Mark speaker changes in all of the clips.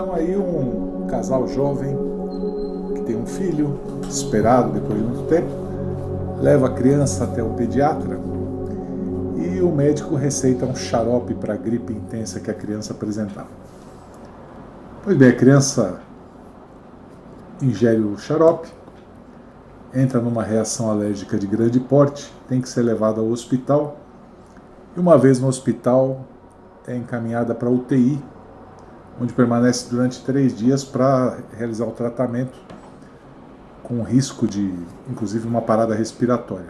Speaker 1: Então aí um casal jovem que tem um filho, desesperado depois de muito tempo, leva a criança até o pediatra e o médico receita um xarope para a gripe intensa que a criança apresentava. Pois bem, a criança ingere o xarope, entra numa reação alérgica de grande porte, tem que ser levada ao hospital e uma vez no hospital é encaminhada para a UTI, onde permanece durante 3 dias para realizar o tratamento, com risco de, inclusive, uma parada respiratória.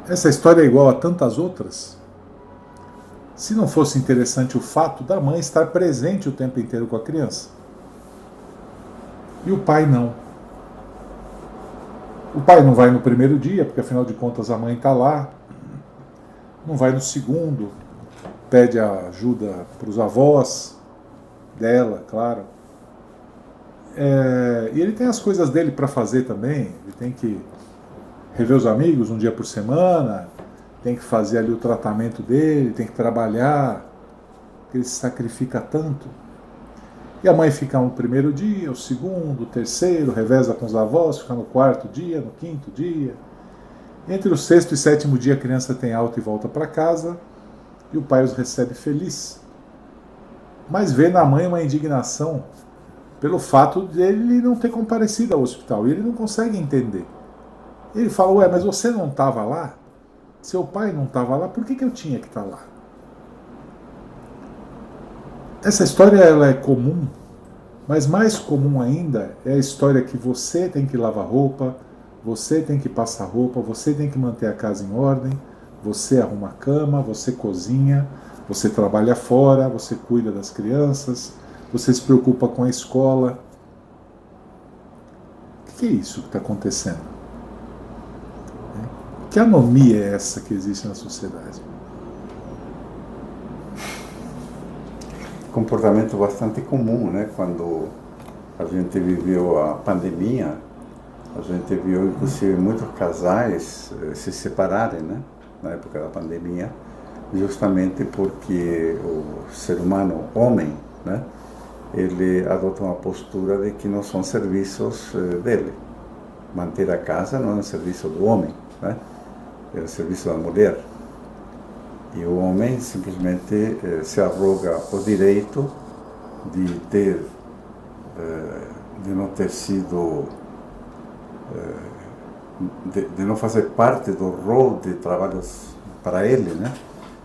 Speaker 1: Essa história é igual a tantas outras, se não fosse interessante o fato da mãe estar presente o tempo inteiro com a criança. E o pai não. O pai não vai no primeiro dia, porque afinal de contas a mãe está lá. Não vai no segundo, pede ajuda para os avós dela, claro. E ele tem as coisas dele para fazer também. Ele tem que rever os amigos um dia por semana, tem que fazer ali o tratamento dele, tem que trabalhar, ele se sacrifica tanto. E a mãe fica no primeiro dia, o segundo, o terceiro, reveza com os avós, fica no 4º dia, no 5º dia. Entre o 6º e 7º dia a criança tem alta e volta para casa e o pai os recebe feliz. Mas vê na mãe uma indignação pelo fato de ele não ter comparecido ao hospital e ele não consegue entender. Ele fala, ué, mas você não estava lá? Seu pai não estava lá, por que eu tinha que estar lá? Essa história ela é comum, mas mais comum ainda é a história que você tem que lavar roupa, você tem que passar roupa, você tem que manter a casa em ordem, você arruma a cama, você cozinha, você trabalha fora, você cuida das crianças, você se preocupa com a escola. O que é isso que está acontecendo? Que anomia é essa que existe na sociedade?
Speaker 2: Comportamento bastante comum, né? Quando a gente viveu a pandemia, a gente viu inclusive muitos casais se separarem, né? Na época da pandemia, justamente porque o ser humano, homem, né? Ele adota uma postura de que não são serviços dele. Manter a casa não é um serviço do homem, né? É o serviço da mulher. E o homem simplesmente se arroga o direito de ter, de não ter sido, de não fazer parte do rol de trabalhos para ele, né?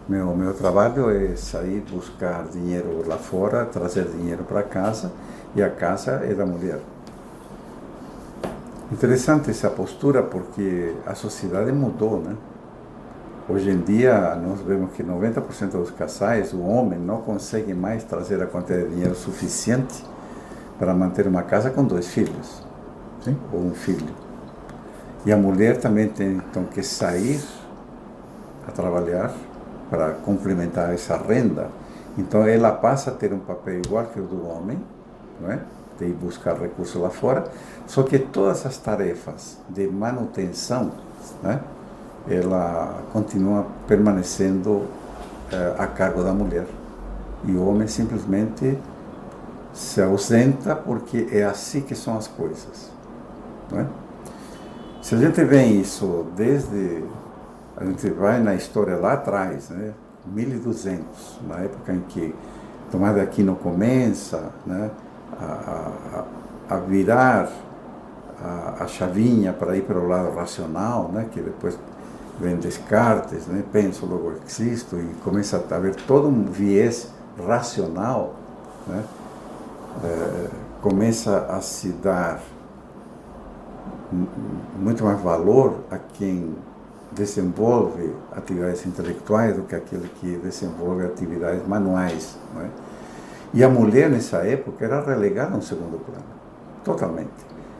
Speaker 2: Meu trabalho é sair buscar dinheiro lá fora, trazer dinheiro para casa, e a casa é da mulher. Interessante essa postura porque a sociedade mudou, né? Hoje em dia, nós vemos que 90% dos casais, o homem não consegue mais trazer a quantidade de dinheiro suficiente para manter uma casa com 2 filhos.
Speaker 1: Sim.
Speaker 2: Ou um filho. E a mulher também tem então que sair a trabalhar para complementar essa renda. Então ela passa a ter um papel igual que o do homem, não é? De ir buscar recursos lá fora, só que todas as tarefas de manutenção, né? Ela continua permanecendo a cargo da mulher. E o homem simplesmente se ausenta porque é assim que são as coisas. Não é? Se a gente vê isso desde... A gente vai na história lá atrás, né? 1200, na época em que Tomás de Aquino começa, né? a virar a chavinha para ir para o lado racional, né? Que depois vem Descartes, né? Penso, logo existo, e começa a haver todo um viés racional, né? Começa a se dar muito mais valor a quem desenvolve atividades intelectuais do que aquele que desenvolve atividades manuais, não é? E a mulher nessa época era relegada a um segundo plano, totalmente.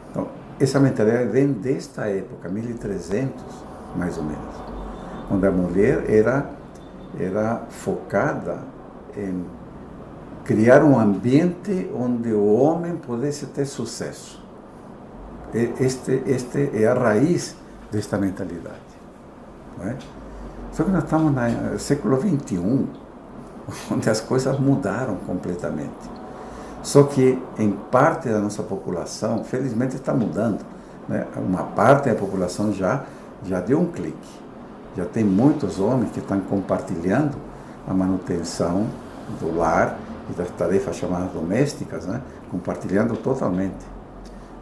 Speaker 2: Então, essa mentalidade vem desta época, 1300, mais ou menos, onde a mulher era focada em criar um ambiente onde o homem pudesse ter sucesso. Este é a raiz desta mentalidade. Não é? Só que nós estamos no século XXI onde as coisas mudaram completamente. Só que em parte da nossa população, felizmente está mudando, né? Uma parte da população já deu um clique. Já tem muitos homens que estão compartilhando a manutenção do lar e das tarefas chamadas domésticas, né? Compartilhando totalmente.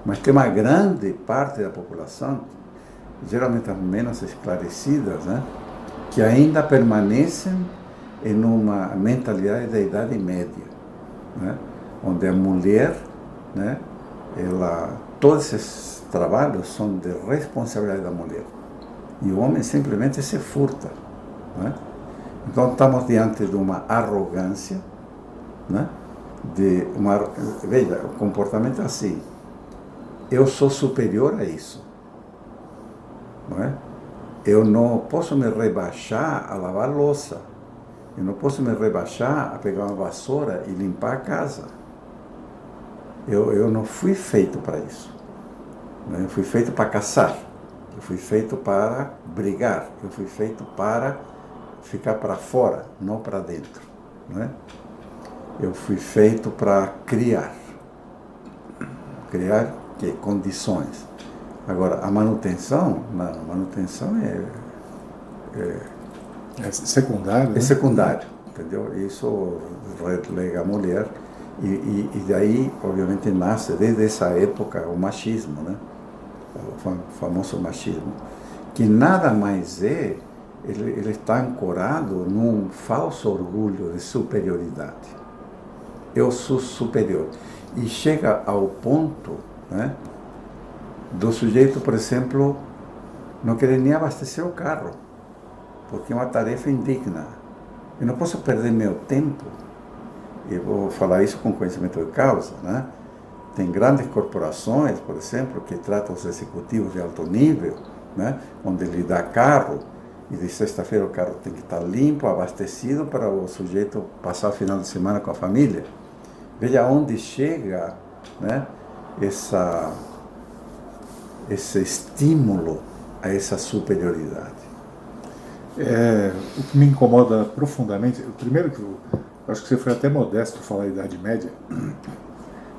Speaker 2: Mas tem uma grande parte da população, geralmente as menos esclarecidas, né? Que ainda permanecem em uma mentalidade da Idade Média, né? Onde a mulher, né? Todos esses trabalhos são de responsabilidade da mulher. E o homem simplesmente se furta, né? Então estamos diante de uma arrogância, né? Veja, o comportamento é assim: eu sou superior a isso, não é? Eu não posso me rebaixar a lavar louça, eu não posso me rebaixar a pegar uma vassoura e limpar a casa. Eu não fui feito para isso, né? Eu fui feito para caçar, eu fui feito para brigar, eu fui feito para ficar para fora, não para dentro, né? Eu fui feito para criar que condições. Agora, a manutenção, não, a manutenção
Speaker 1: é secundário, né?
Speaker 2: É secundário, entendeu? Isso relega a mulher e daí, obviamente, nasce desde essa época o machismo, né? O famoso machismo, que nada mais ele está ancorado num falso orgulho de superioridade. Eu sou superior. E chega ao ponto, né, do sujeito, por exemplo, não querer nem abastecer o carro, porque é uma tarefa indigna. Eu não posso perder meu tempo. Eu vou falar isso com conhecimento de causa, né? Tem grandes corporações, por exemplo, que tratam os executivos de alto nível, né, onde ele dá carro, e de sexta-feira o carro tem que estar limpo, abastecido, para o sujeito passar o final de semana com a família. Veja onde chega, né, esse estímulo a essa superioridade.
Speaker 1: O que me incomoda profundamente, o primeiro que eu acho que você foi até modesto falar a Idade Média,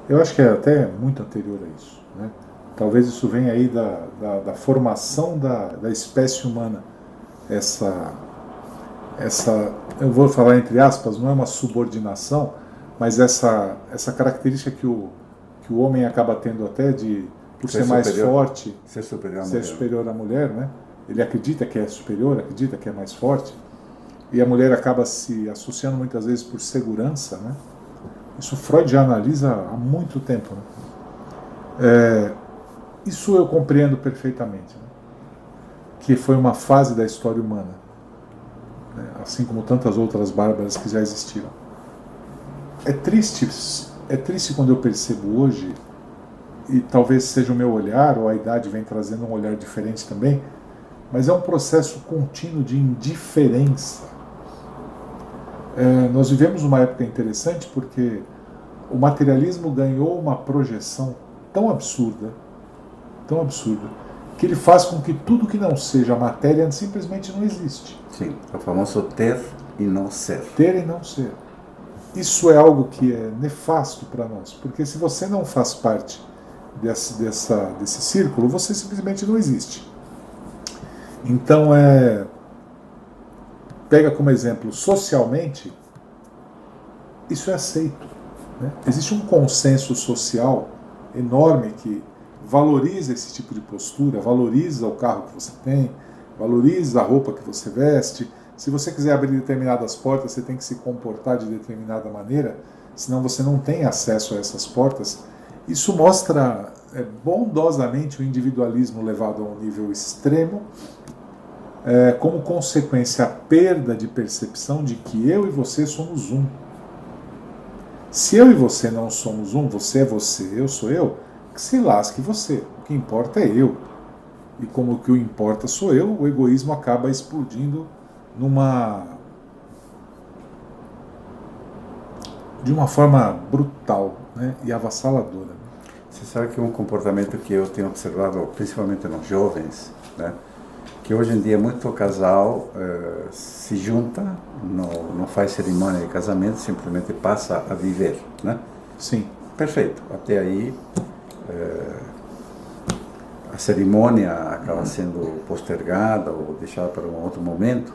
Speaker 1: eu acho que é até muito anterior a isso, né? Talvez isso venha aí da formação da espécie humana, essa, eu vou falar entre aspas, não é uma subordinação, mas essa característica que o homem acaba tendo até por ser mais forte,
Speaker 2: ser
Speaker 1: superior à mulher, né? Ele acredita que é superior, acredita que é mais forte, e a mulher acaba se associando muitas vezes por segurança, né? Isso Freud já analisa há muito tempo, né? Isso eu compreendo perfeitamente, né? Que foi uma fase da história humana, né? Assim como tantas outras bárbaras que já existiram. É triste quando eu percebo hoje, e talvez seja o meu olhar, ou a idade vem trazendo um olhar diferente também, mas é um processo contínuo de indiferença. Nós vivemos uma época interessante porque o materialismo ganhou uma projeção tão absurda, que ele faz com que tudo que não seja matéria simplesmente não existe.
Speaker 2: Sim, é o famoso ter e não ser.
Speaker 1: Ter e não ser. Isso é algo que é nefasto para nós, porque se você não faz parte desse círculo, você simplesmente não existe. Então, pega como exemplo, socialmente, isso é aceito, né? Existe um consenso social enorme que valoriza esse tipo de postura, valoriza o carro que você tem, valoriza a roupa que você veste. Se você quiser abrir determinadas portas, você tem que se comportar de determinada maneira, senão você não tem acesso a essas portas. Isso mostra bondosamente o individualismo levado a um nível extremo, como consequência a perda de percepção de que eu e você somos um. Se eu e você não somos um, você é você, eu sou eu, que se lasque você, o que importa é eu. E como o que importa sou eu, o egoísmo acaba explodindo de uma forma brutal, né, e avassaladora.
Speaker 2: Você sabe que um comportamento que eu tenho observado, principalmente nos jovens, né, que hoje em dia muito casal se junta, não faz cerimônia de casamento, simplesmente passa a viver, né?
Speaker 1: Sim.
Speaker 2: Perfeito. Até aí a cerimônia acaba sendo postergada ou deixada para um outro momento.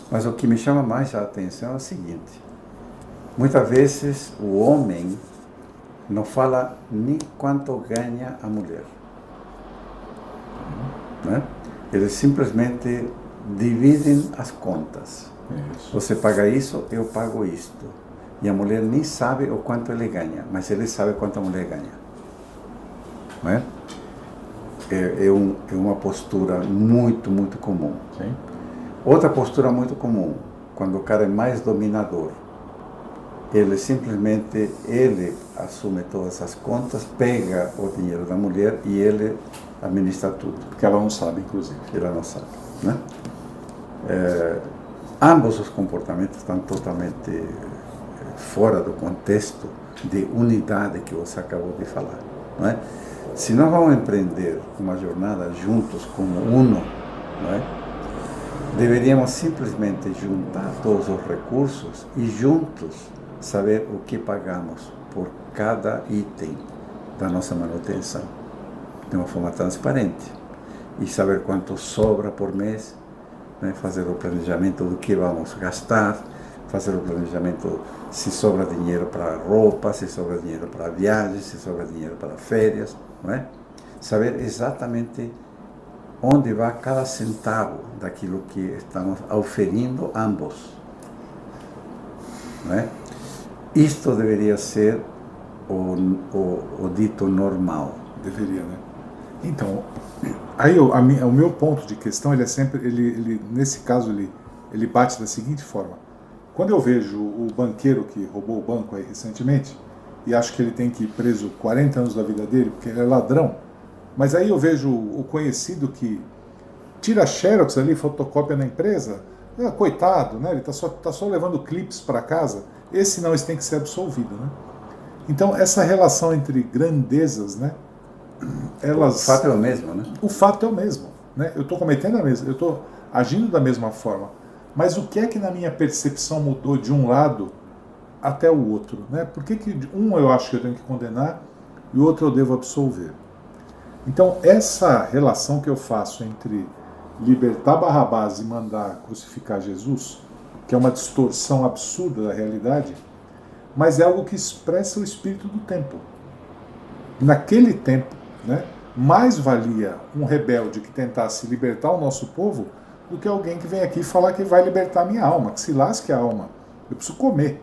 Speaker 2: Mas o que me chama mais a atenção é o seguinte: muitas vezes o homem não fala nem quanto ganha a mulher, né? Eles simplesmente dividem as contas.
Speaker 1: Isso.
Speaker 2: Você paga isso, eu pago isto. E a mulher nem sabe o quanto ele ganha, mas ele sabe quanto a mulher ganha. Não é? É uma postura muito, muito comum.
Speaker 1: Sim.
Speaker 2: Outra postura muito comum, quando o cara é mais dominador, ele simplesmente assume todas as contas, pega o dinheiro da mulher e ele administra tudo.
Speaker 1: Porque ela não sabe, inclusive.
Speaker 2: Ela não sabe, né? Ambos os comportamentos estão totalmente fora do contexto de unidade que você acabou de falar, não é? Se nós vamos empreender uma jornada juntos como uno, não é? Deveríamos simplesmente juntar todos os recursos e juntos saber o que pagamos por cada item da nossa manutenção, de uma forma transparente, e saber quanto sobra por mês, né? Fazer o planejamento do que vamos gastar, fazer o planejamento se sobra dinheiro para roupa, se sobra dinheiro para viagens, se sobra dinheiro para férias, não é? Saber exatamente onde vai cada centavo daquilo que estamos oferindo ambos, não é? Isto deveria ser o dito normal.
Speaker 1: Deveria, né? Então, aí o meu ponto de questão, ele é sempre, nesse caso, ele bate da seguinte forma: quando eu vejo o banqueiro que roubou o banco aí recentemente, e acho que ele tem que ir preso 40 anos da vida dele, porque ele é ladrão, mas aí eu vejo o conhecido que tira xerox ali, fotocópia na empresa, coitado, né? Ele tá só levando clipes para casa, esse tem que ser absolvido, né? Então, essa relação entre grandezas, né?
Speaker 2: O fato é o mesmo, né?
Speaker 1: O fato é o mesmo, né? Eu estou cometendo a mesma, eu estou agindo da mesma forma. Mas o que é que na minha percepção mudou de um lado até o outro, né? Por que um eu acho que eu tenho que condenar e o outro eu devo absolver? Então, essa relação que eu faço entre libertar Barrabás e mandar crucificar Jesus, que é uma distorção absurda da realidade, mas é algo que expressa o espírito do tempo. Naquele tempo, né, mais valia um rebelde que tentasse libertar o nosso povo do que alguém que vem aqui falar que vai libertar a minha alma, que se lasque a alma. Eu preciso comer.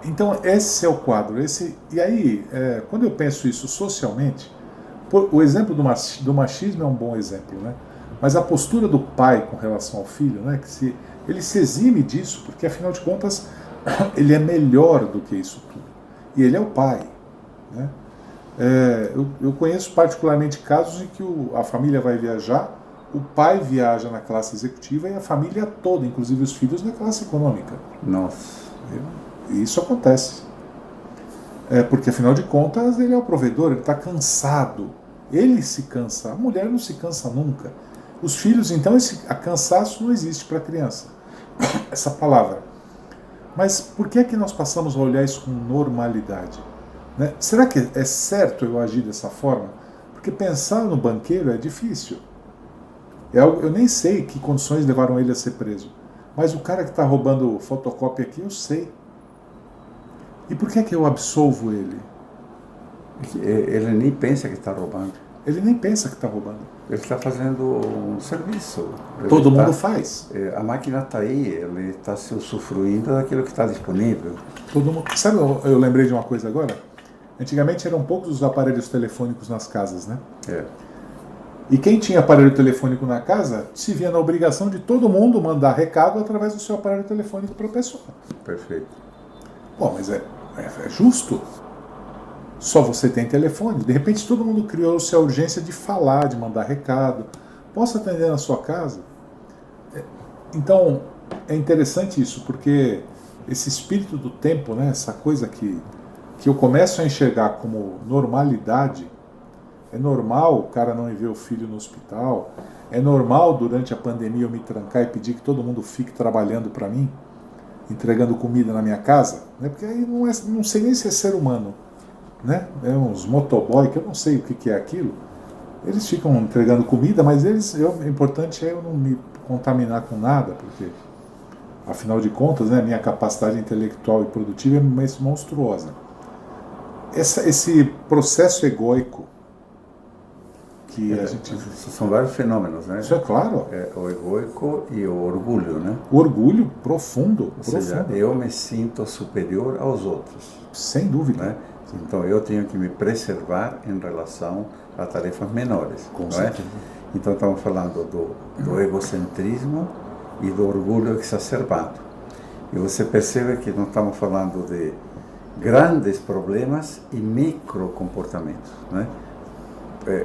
Speaker 1: Então, esse é o quadro. E aí, quando eu penso isso socialmente, o exemplo do machismo é um bom exemplo, né? Mas a postura do pai com relação ao filho, né, ele se exime disso, porque afinal de contas ele é melhor do que isso tudo. E ele é o pai, né? Eu conheço particularmente casos em que a família vai viajar, o pai viaja na classe executiva e a família toda, inclusive os filhos, na classe econômica.
Speaker 2: Nossa.
Speaker 1: E isso acontece. Porque afinal de contas ele é o provedor, ele está cansado. Ele se cansa, a mulher não se cansa nunca. Os filhos, então, a cansaço não existe para a criança. Essa palavra. Mas por que é que nós passamos a olhar isso com normalidade? Né? Será que é certo eu agir dessa forma? Porque pensar no banqueiro é difícil. Eu nem sei que condições levaram ele a ser preso. Mas o cara que está roubando fotocópia aqui, eu sei. E por que é que eu absolvo ele?
Speaker 2: Ele nem pensa que está roubando.
Speaker 1: Ele nem pensa que está roubando.
Speaker 2: Ele está fazendo um serviço.
Speaker 1: Todo mundo faz.
Speaker 2: A máquina está aí, ele está se usufruindo daquilo que está disponível.
Speaker 1: Todo mundo. Sabe, eu lembrei de uma coisa agora? Antigamente eram poucos os aparelhos telefônicos nas casas, né? E quem tinha aparelho telefônico na casa se via na obrigação de todo mundo mandar recado através do seu aparelho telefônico para a pessoa.
Speaker 2: Perfeito.
Speaker 1: Bom, mas é justo. Só você tem telefone. De repente todo mundo criou-se a urgência de falar, de mandar recado. Posso atender na sua casa? Então, é interessante isso, porque esse espírito do tempo, né, essa coisa que eu começo a enxergar como normalidade, É normal o cara não ir ver o filho no hospital. É normal durante a pandemia eu me trancar e pedir que todo mundo fique trabalhando para mim, entregando comida na minha casa, né? Porque aí não sei nem se é ser humano, né? É uns motoboy que eu não sei o que é aquilo. Eles ficam entregando comida, mas o importante é eu não me contaminar com nada, porque afinal de contas, né, minha capacidade intelectual e produtiva é monstruosa. Esse processo egóico que a gente...
Speaker 2: São vários fenômenos, né?
Speaker 1: Isso é claro.
Speaker 2: O egóico e o orgulho, né?
Speaker 1: O orgulho profundo.
Speaker 2: Ou seja, eu me sinto superior aos outros.
Speaker 1: Sem dúvida.
Speaker 2: Né? Então eu tenho que me preservar em relação a tarefas menores.
Speaker 1: Com
Speaker 2: certeza. Então estamos falando do egocentrismo e do orgulho exacerbado. E você percebe que nós estamos falando de grandes problemas e microcomportamentos, né?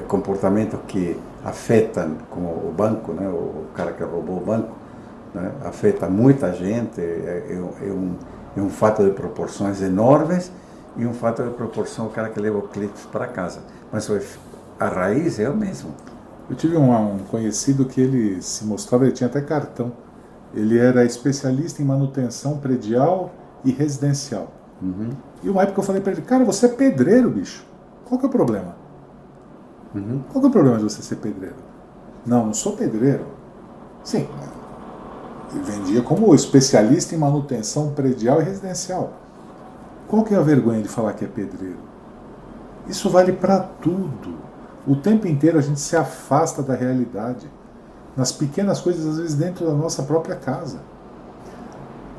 Speaker 2: Comportamentos que afetam, como o banco, né? O cara que roubou o banco, né? Afeta muita gente, é um fato de proporções enormes e um fato de proporção o cara que leva o clipe para casa. Mas a raiz é o mesmo.
Speaker 1: Eu tive um conhecido que ele se mostrava, ele tinha até cartão. Ele era especialista em manutenção predial e residencial.
Speaker 2: Uhum.
Speaker 1: E uma época eu falei para ele, cara, você é pedreiro, bicho. Qual que é o problema?
Speaker 2: Uhum.
Speaker 1: Qual que é o problema de você ser pedreiro? Não sou pedreiro. Sim. Ele vendia como especialista em manutenção predial e residencial. Qual que é a vergonha de falar que é pedreiro? Isso vale para tudo. O tempo inteiro a gente se afasta da realidade. Nas pequenas coisas, às vezes dentro da nossa própria casa.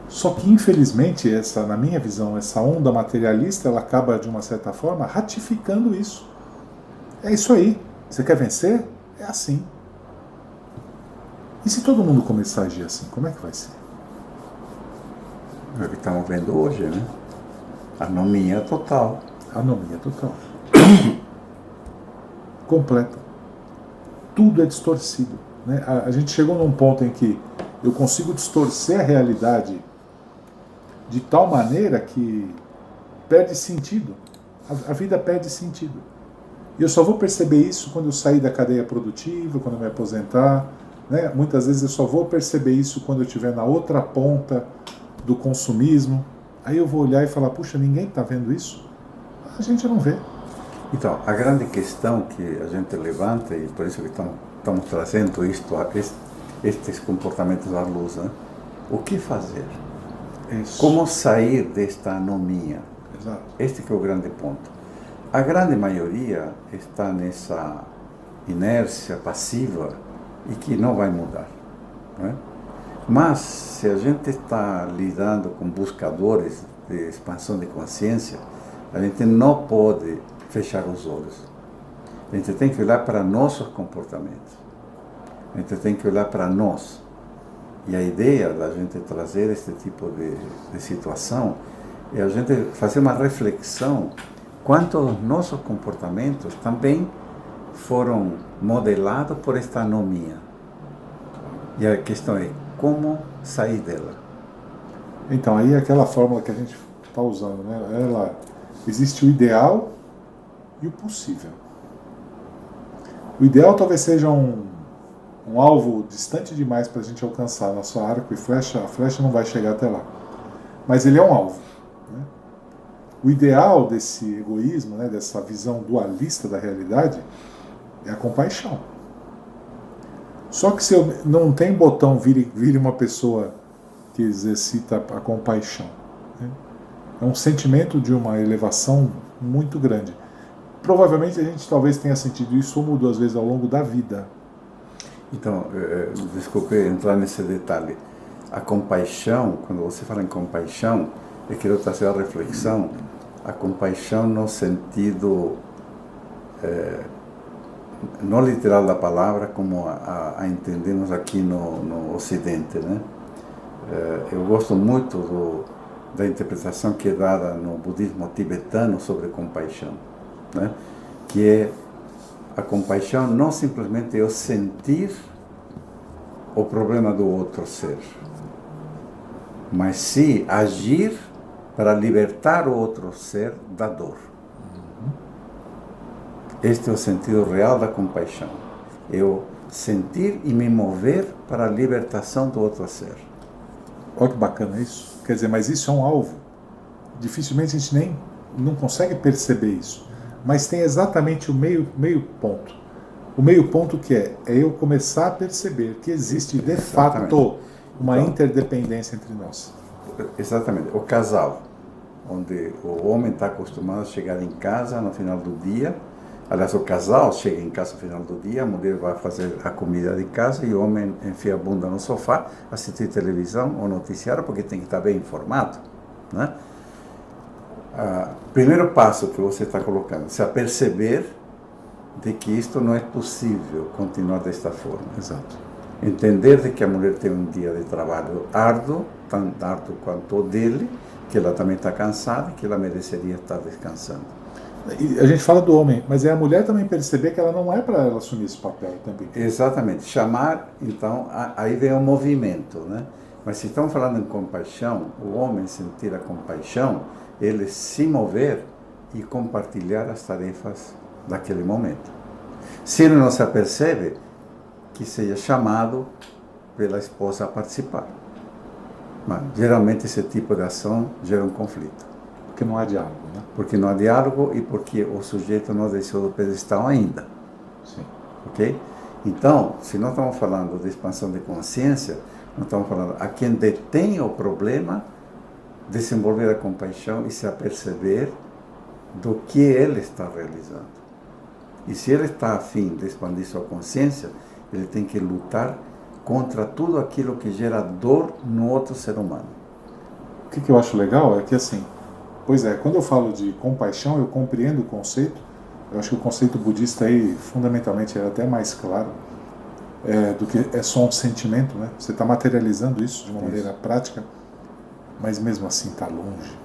Speaker 1: Só que, infelizmente, na minha visão, essa onda materialista, ela acaba, de uma certa forma, ratificando isso. É isso aí. Você quer vencer? É assim. E se todo mundo começar a agir assim, como é que vai ser?
Speaker 2: É o que estamos vendo hoje, né? Anomia total.
Speaker 1: Anomia total. Completa. Tudo é distorcido. Né? A gente chegou num ponto em que eu consigo distorcer a realidade de tal maneira que perde sentido. A vida perde sentido. E eu só vou perceber isso quando eu sair da cadeia produtiva, quando eu me aposentar. Né? Muitas vezes eu só vou perceber isso quando eu estiver na outra ponta do consumismo. Aí eu vou olhar e falar, puxa, ninguém está vendo isso? A gente não vê.
Speaker 2: Então, a grande questão que a gente levanta, e por isso que estamos trazendo estes comportamentos à luz, né? O que fazer?
Speaker 1: Isso.
Speaker 2: Como sair desta anomia?
Speaker 1: Exato.
Speaker 2: Este que é o grande ponto. A grande maioria está nessa inércia passiva e que não vai mudar. Né? Mas, se a gente está lidando com buscadores de expansão de consciência, a gente não pode fechar os olhos. A gente tem que olhar para nossos comportamentos. A gente tem que olhar para nós. E a ideia da gente trazer este tipo de situação é a gente fazer uma reflexão quanto os nossos comportamentos também foram modelados por esta anomia. E a questão é como sair dela.
Speaker 1: Então, aí é aquela fórmula que a gente está usando, né? Existe o ideal e o possível. O ideal talvez seja um alvo distante demais para a gente alcançar. Nosso arco e flecha, a flecha não vai chegar até lá. Mas ele é um alvo. Né? O ideal desse egoísmo, né, dessa visão dualista da realidade, é a compaixão. Só que se eu não tem botão vire uma pessoa que exercita a compaixão. Né? É um sentimento de uma elevação muito grande. Provavelmente a gente talvez tenha sentido isso uma ou duas vezes ao longo da vida.
Speaker 2: Então, desculpe entrar nesse detalhe. A compaixão, quando você fala em compaixão, eu quero trazer a reflexão, a compaixão no sentido não literal da palavra, como a entendemos aqui no Ocidente, né? Eu gosto muito da interpretação que é dada no budismo tibetano sobre compaixão, né? Que é a compaixão não simplesmente eu sentir o problema do outro ser, mas sim agir para libertar o outro ser da dor. Este é o sentido real da compaixão. Eu sentir e me mover para a libertação do outro ser.
Speaker 1: Olha que bacana isso. Quer dizer, mas isso é um alvo. Dificilmente a gente nem não consegue perceber isso. Mas tem exatamente o meio ponto. O meio ponto que é eu começar a perceber que existe de fato uma interdependência entre nós.
Speaker 2: Exatamente. O casal, onde o homem está acostumado a chegar em casa no final do dia. Aliás, o casal chega em casa no final do dia, a mulher vai fazer a comida de casa e o homem enfia a bunda no sofá, assistir televisão ou noticiário, porque tem que estar bem informado, né? Primeiro passo que você está colocando, se aperceber de que isto não é possível continuar desta forma.
Speaker 1: Exato.
Speaker 2: Entender de que a mulher tem um dia de trabalho árduo, tão árduo quanto o dele, que ela também está cansada e que ela mereceria estar descansando.
Speaker 1: E a gente fala do homem, mas é a mulher também perceber que ela não é para ela assumir esse papel também.
Speaker 2: Exatamente. Chamar, então, aí vem o movimento, né? Mas se estamos falando em compaixão, o homem sentir a compaixão, ele se mover e compartilhar as tarefas daquele momento. Se ele não se apercebe, que seja chamado pela esposa a participar. Mas, geralmente esse tipo de ação gera um conflito.
Speaker 1: Porque não há diálogo, né?
Speaker 2: Porque não há diálogo e porque o sujeito não desceu do pedestal ainda.
Speaker 1: Sim.
Speaker 2: Ok? Então, se nós estamos falando de expansão de consciência, nós estamos falando a quem detém o problema, desenvolver a compaixão e se aperceber do que ele está realizando. E se ele está a fim de expandir sua consciência, ele tem que lutar contra tudo aquilo que gera dor no outro ser humano.
Speaker 1: O que eu acho legal é que, assim, pois é, quando eu falo de compaixão, eu compreendo o conceito. Eu acho que o conceito budista aí, fundamentalmente, é até mais claro do que é só um sentimento, né? Você está materializando isso de uma maneira prática, mas mesmo assim está longe.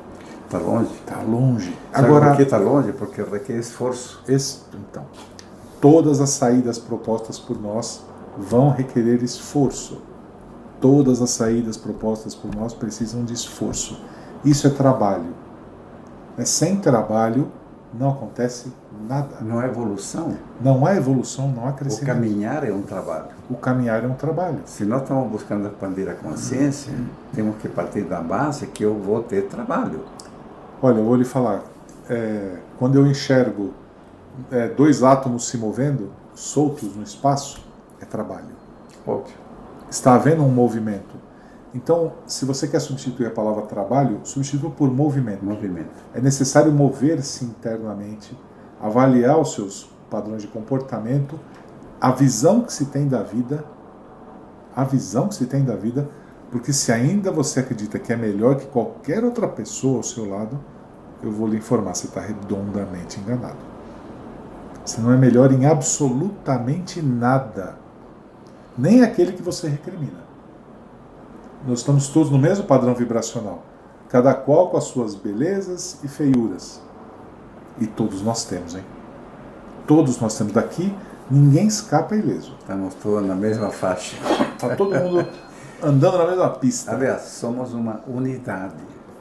Speaker 2: Está longe?
Speaker 1: Está longe.
Speaker 2: Sabe agora, por que está longe? Porque requer esforço.
Speaker 1: Então, todas as saídas propostas por nós vão requerer esforço. Todas as saídas propostas por nós precisam de esforço. Isso é trabalho. Sem trabalho não acontece nada.
Speaker 2: Não há evolução.
Speaker 1: Não há evolução, não há crescimento.
Speaker 2: O caminhar é um trabalho.
Speaker 1: O caminhar é um trabalho.
Speaker 2: Se nós estamos buscando expandir a consciência, temos que partir da base que eu vou ter trabalho.
Speaker 1: Olha, eu vou lhe falar. Quando eu enxergo dois átomos se movendo, soltos no espaço, é trabalho.
Speaker 2: Óbvio.
Speaker 1: Está havendo um movimento. Então, se você quer substituir a palavra trabalho, substitua por movimento. É necessário mover-se internamente, avaliar os seus padrões de comportamento, a visão que se tem da vida, porque se ainda você acredita que é melhor que qualquer outra pessoa ao seu lado, eu vou lhe informar, você está redondamente enganado. Você não é melhor em absolutamente nada, nem aquele que você recrimina. Nós estamos todos no mesmo padrão vibracional, cada qual com as suas belezas e feiuras. E todos nós temos, hein? Todos nós temos. Daqui, ninguém escapa ileso.
Speaker 2: Estamos todos na mesma faixa.
Speaker 1: Está todo mundo andando na mesma pista.
Speaker 2: Aliás, somos uma unidade.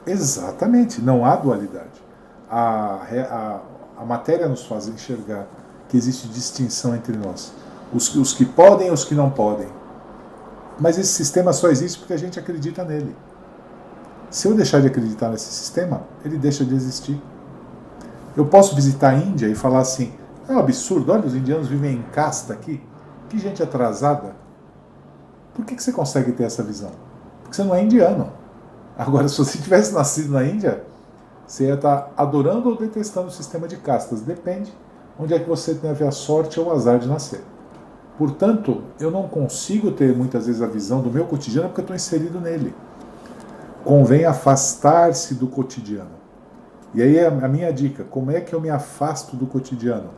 Speaker 1: Exatamente, não há dualidade. A matéria nos faz enxergar que existe distinção entre nós. Os que podem e os que não podem. Mas esse sistema só existe porque a gente acredita nele. Se eu deixar de acreditar nesse sistema, ele deixa de existir. Eu posso visitar a Índia e falar assim, é um absurdo, olha, os indianos vivem em casta aqui, que gente atrasada. Por que você consegue ter essa visão? Porque você não é indiano. Agora, se você tivesse nascido na Índia, você ia estar adorando ou detestando o sistema de castas. Depende onde é que você teve a sorte ou o azar de nascer. Portanto, eu não consigo ter muitas vezes a visão do meu cotidiano porque eu estou inserido nele. Convém afastar-se do cotidiano. E aí a minha dica, como é que eu me afasto do cotidiano?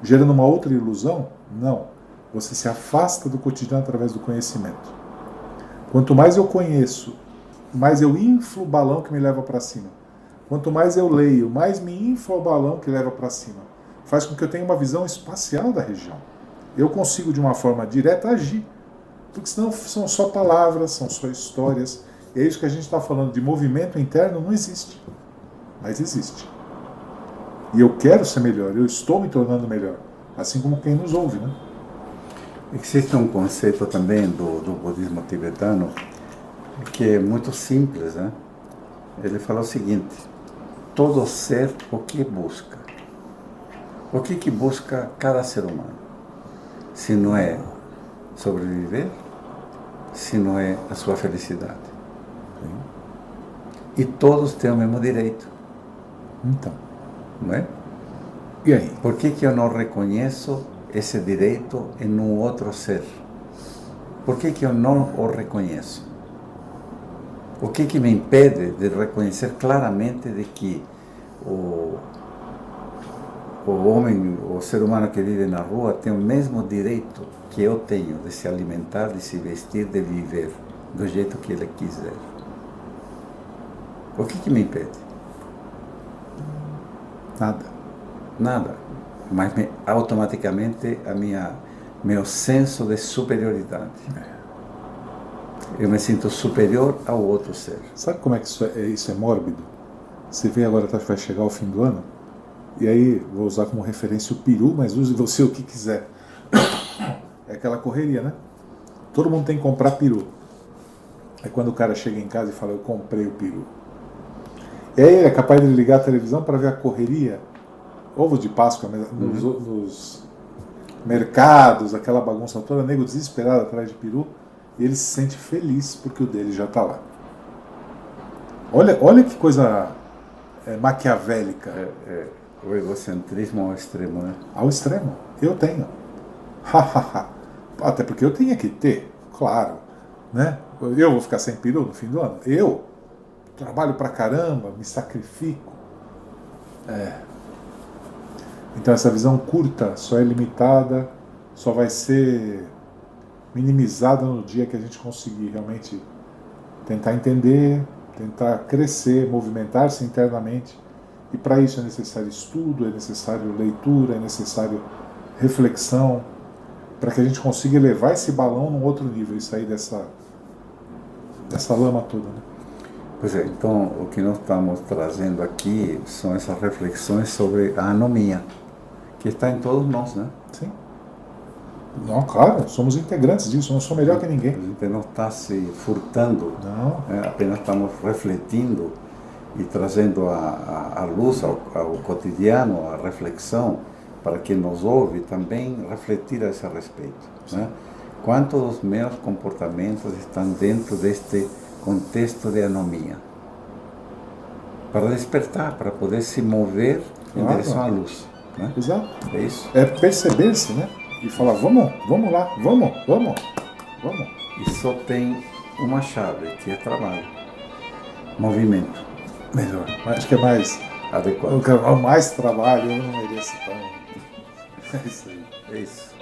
Speaker 1: Gerando uma outra ilusão? Não. Você se afasta do cotidiano através do conhecimento. Quanto mais eu conheço, mais eu inflo o balão que me leva para cima. Quanto mais eu leio, mais me infla o balão que leva para cima. Faz com que eu tenha uma visão espacial da região. Eu consigo, de uma forma direta, agir. Porque senão são só palavras, são só histórias. E é isso que a gente está falando de movimento interno, não existe. Mas existe. E eu quero ser melhor, eu estou me tornando melhor. Assim como quem nos ouve, né?
Speaker 2: Existe um conceito também do budismo tibetano que é muito simples, né? Ele fala o seguinte: todo ser o que busca? O que busca cada ser humano? Se não é sobreviver, se não é a sua felicidade. E todos têm o mesmo direito.
Speaker 1: Então.
Speaker 2: Não é?
Speaker 1: E aí?
Speaker 2: Por que eu não reconheço esse direito em um outro ser? Por que eu não o reconheço? O que me impede de reconhecer claramente de que o homem, o ser humano que vive na rua tem o mesmo direito que eu tenho de se alimentar, de se vestir, de viver do jeito que ele quiser? O que me impede?
Speaker 1: Nada.
Speaker 2: Nada. Mas automaticamente meu senso de superioridade. Eu me sinto superior ao outro ser.
Speaker 1: Sabe como é que isso é mórbido? Você vê agora que vai chegar o fim do ano, e aí vou usar como referência o peru, mas use você o que quiser. É aquela correria, né? Todo mundo tem que comprar peru. É quando o cara chega em casa e fala, eu comprei o peru. E aí ele é capaz de ligar a televisão para ver a correria, ovo de Páscoa nos mercados, aquela bagunça toda, nego desesperado atrás de peru, e ele se sente feliz porque o dele já está lá. Olha que coisa maquiavélica.
Speaker 2: O egocentrismo ao extremo, né?
Speaker 1: Ao extremo. Eu tenho. Até porque eu tenho que ter, claro. Né? Eu vou ficar sem peru no fim do ano? Eu trabalho pra caramba, me sacrifico. Então essa visão curta só é limitada, só vai ser minimizada no dia que a gente conseguir realmente tentar entender, tentar crescer, movimentar-se internamente. E para isso é necessário estudo, é necessário leitura, é necessário reflexão, para que a gente consiga elevar esse balão num outro nível e sair dessa lama toda. Né?
Speaker 2: Pois é, então o que nós estamos trazendo aqui são essas reflexões sobre a anomia, que está em todos nós, né?
Speaker 1: Sim. Não, claro, somos integrantes disso, não sou melhor que ninguém.
Speaker 2: A gente não está se furtando,
Speaker 1: não.
Speaker 2: Apenas estamos refletindo e trazendo a luz ao cotidiano, a reflexão, para quem nos ouve também refletir a esse respeito. Né? Quantos dos meus comportamentos estão dentro deste contexto de anomia? Para despertar, para poder se mover em direção à luz. Né?
Speaker 1: Exato.
Speaker 2: É isso.
Speaker 1: É perceber-se, né? E falar, vamos lá, vamos.
Speaker 2: E só tem uma chave, que é trabalho. Movimento.
Speaker 1: Melhor. Acho que é mais
Speaker 2: adequado.
Speaker 1: Mais trabalho, eu não mereço tão. É isso aí.
Speaker 2: É isso.